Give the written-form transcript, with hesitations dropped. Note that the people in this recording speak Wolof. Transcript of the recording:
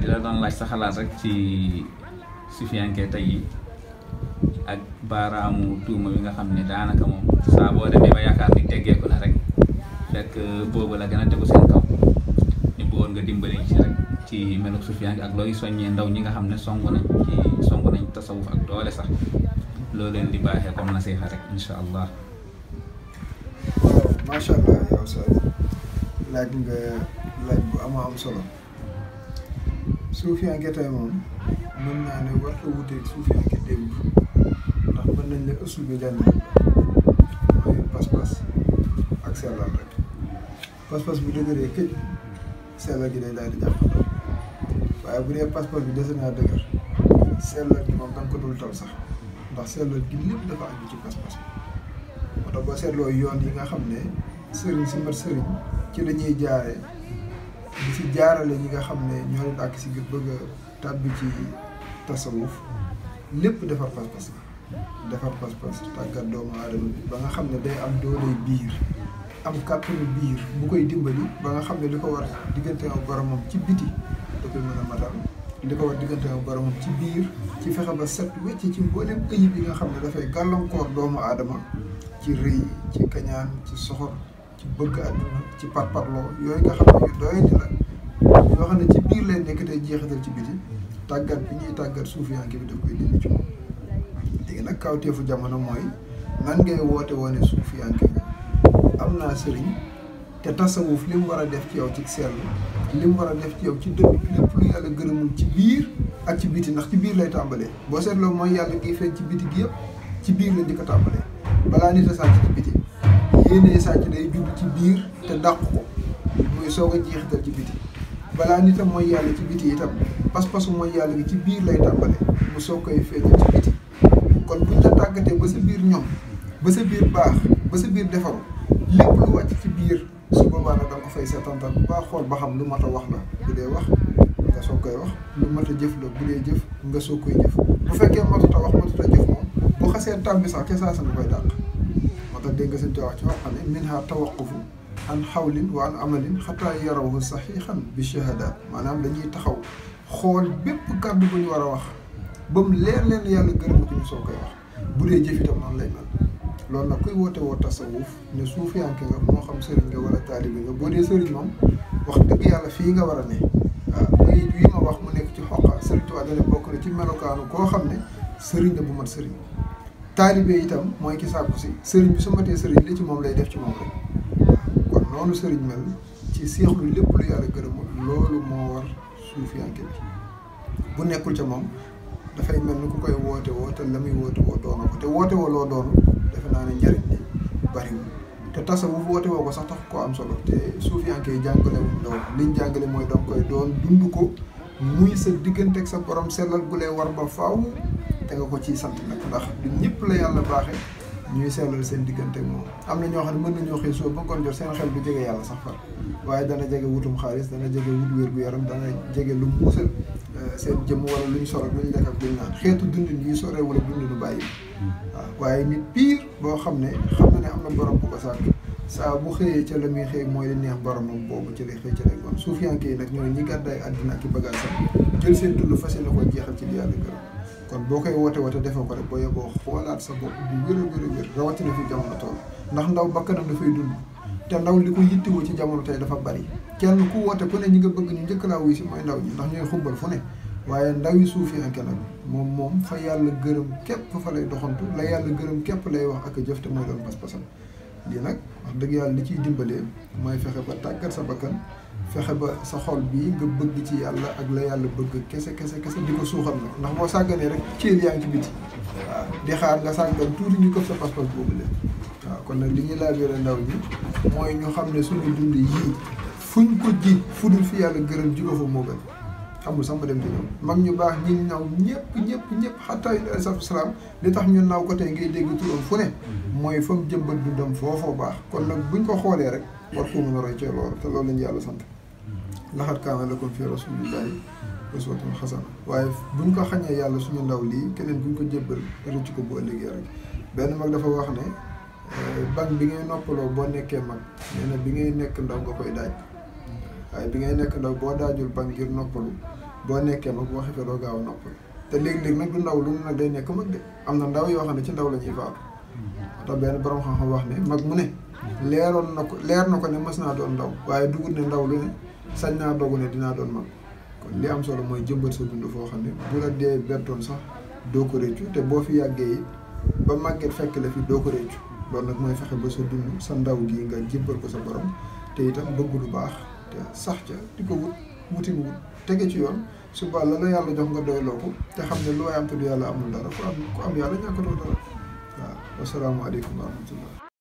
di la doon laaj sa xalaat rek ci sufiyanke tey yi ak baaraamu tuuma bi nga xam ne daanaka moom saa boo demee ba yaakaar ni teggeeku na rek fekk boobu la gën a tegu seen kaw ñu bëggoon nga dimbali ci rek ci meluk sufiyanke ak looy soññee ndaw ñi nga xam ne song nañ tasawuf ak doole sax loo leen di baaxee comme nasiha rek incha allah. waaw macha allah yow sa laaj nga laaj bu am solo suufiyanke tey moom mën naa ne warta wuteeg suufiyanke démb ndax mën nañ la ësul bi jànn mooy pas-pas ak sellal rek pas-pas bu dëgëree këj sellal gi day daal di jàpp waaye bu dee pas-pas bi dese naa dëgër sellal gi moom da nga ko dul tal sax ndax sellal gi lépp dafa aju ci pas-pas bi moo tax boo seetloo yoon yi nga xam ne sëriñ si mat sëriñ ci lañuy jaare di si jaarale ñi nga xam ne ñoo leen àkk si ngir bëgg a tàbbi ci tasawuf lépp defar pas-pas la defar pas-pas tàggat doomu aadama bi ba nga xam ne day am dooley biir am kàttanu biir bu koy dimbali ba nga xam ne li ko war diggante ak boromam ci biti da koy mën a matal li ko war diggante ak boromam ci biir ci fexe ba set wecc ci mboolem ayib yi nga xam ne dafay gàllankoor doomu aadama ci rëy ci kañaan ci soxor ci bëgg àdduna ci parparloo yooyu nga xam ne yu doy di la yoo xam ne ci biir lay nekk tey jeexital ci biti tàggat bi ñuy tàggat suufiyanke bi daf koy dindi ci moom léegi nag kawteefu jamono mooy nan ngay woote woone suufiyanke nga am naa sëriñ te tasawuf li mu war a def ci yow ci sell li mu war a def ci yow ci dëgg lépp lu yàlla gërëmul ci biir ak ci biti ndax ci biir lay tàmbalee boo seetloo mooy yàlla giy feeñ ci biti gi yëpp ci biir la di ko tàmbalee balaa nit a sàcc ci biti yéenee sàcc day judd ci biir te dàq ko muy soog a jeexital ci biti balaa nit a mooy yàlla ci biti itam pas-pasu mooy yàlla gi ci biir lay tàmbale mu soog koy feeñal ci biti kon buñ la tàggatee ba sa biir ñoom ba sa biir baax ba sa biir defaru lépp lu wàcc ci biir su boobaa nag da nga ko fay seetantal bu baax xool ba xam lu mat a wax la bu dee wax nga soog koy wax lu mat a jëf la bu dee jëf nga soog koy jëf bu fekkee matut a wax matut a jëf moom bu xasee tàmbi sax ca saa sa nga koy dàq moo tax dégg nga seen wax ci wax xam ne minha tawaqufu an xawlin wa an amalin xataa yarawhu saxiixan bi shahadaat maanaam dañuy taxaw xool bépp kàddu bu ñu war a wax ba mu leer leen yàlla gërëm ko ñu soo koy wax bu dee jëf itam noonu lay mel loolu nag kuy woote woo tasawuf ne suufiyanke nga moo xam sëriñ nga wala taalibi nga boo dee sëriñ moom wax dëgg yàlla fii nga war a ne waaw bay yi ma wax mu nekk ci xoqa sëriñ Tuubaa dana bokk na ci melokaanu koo xam ne sëriñ la bu mat sëriñ taalibe itam mooy ki sàkku si sëriñ bi su matee sëriñ li ci moom lay def ci moom rek kon noonu sëriñ mel ci seexlu lépp lu yàlla gërëmul loolu moo war suufiyanke bi bu nekkul ca moom dafay mel ni ku koy woote woo te la muy woote woo doona ko te woote woo loo doonu defe naa ne njëriñ li bariwul te tasawuf woote woo ko sax tax koo am solo te suufiyanke yi jàngale loolu liñ jàngale mooy danga koy doon dund ko muy sa diggante ak sa borom sellal gu lay war ba faaw te nga ko ciy sant nag ndax du ñëpp la yàlla baaxe ñuy sellal seen diggante ak moom am na ñoo xam ne mën nañoo xëy soo ba ngoon jot seen xel du jege yàlla sax far waaye dana jege wutum xaalis dana jege wut wér gu yaram dana jege lu musal seen jëm wala luñ sor ak luñ lekk ak luñ naan xeetu dundin yi soree wala dundinu bàyyi waaw waaye nit pire boo xam ne am na borom bu ko sàkk saa bu xëyee ca la muy xëy mooy li neex boromam boobu ci lay xëy ca lay goon suufiyanke yi nag ñooy ñi gàddaay àddina ak i bagage sax jël seen dund fas yéene ko jeexal ci li yàlla gërëm kon boo koy woote defee ko rek boo yeboo xoolaat sa bopp bu wér rawatina fi jamono tool ndax ndaw bakkanam dafay dund te ndaw li ko yittewoo ci jamono tey dafa bari kenn ku woote ku ne ñi nga bëgg ñu njëkk laa wuy si mooy ndaw ñi ndax ñooy xubbal fu ne waaye ndaw yi suufiyanke nag moom fa yàlla gërëm képp fa lay doxantu la yàlla gërëm képp lay wax ak jëf te mooy doon pas-pasam lii nag wax dëgg yàlla li ciy dimbalee mooy fexe ba tàggat sa bakkan fexe ba sa xol bii nga bëgg ci yàlla ak la yàlla bëgg kese di ko suuxal nag ndax boo sàgganee rek céel yaa ngi ci biti waaw di xaar nga sàggan tuuti ñu këf sa pas-pas boobu leen waaw kon nag li ñuy laajore ndaw ñi mooy ñu xam ne suñu dund yii fuñ ko ji fudul fi yàlla gërëm ji ko fa moo gën amul sax ma dem di ñoom mag ñu baax ñi naw ñëpp xataa yu alayhi salaam li tax ñu naw ko tey ngay dégg turam fu ne mooy fa mu jëmbat dundam foofoo baax kon nag buñ ko xoolee rek war ko mën a roy ci loolu te loolu lañu yàlla sant laqad kaana lakum fi rasulillahi uswatun hasana waaye buñ ko xañee yàlla suñu ndaw lii keneen buñ ko jébbal rëcc ko bu ëllëgee rek benn mag dafa wax ne ban bi ngay noppaloo boo nekkee mag nee na bi ngay nekk ndaw nga koy daaj waaye bi ngay nekk ndaw boo daajul ba ngir noppalu boo nekkee mag boo xefee doo gaaw a noppalu te léeg-léeg nag du ndaw lu nag day nekk mag de am na ndaw yoo xam ne ci ndaw la ñuy faatu tax benn borom xam-xam wax ne mag mu ne leer na ko ne mas naa doon ndaw waaye dugut ne ndaw lu ne sañ naa dogu ne dinaa doon mag kon li am solo mooy jëmbat sa dund foo xam ne bu la dee bettoon sax doo ko réccu te boo fi yàggee it ba màgget fekk la fi doo ko réccu loolu nag mooy fexe ba sa dund sa ndaw gi nga jébbal ko sa borom te itam bëgg lu baax te sax ca di ko wuti wut tege ci yoon suba la yàlla jox nga doyloo ko te xam ne lu waay am te du yàlla amul dara ku am yàlla ñàkkatoo dara waaw wasalaamaaleykum wa rahmatullah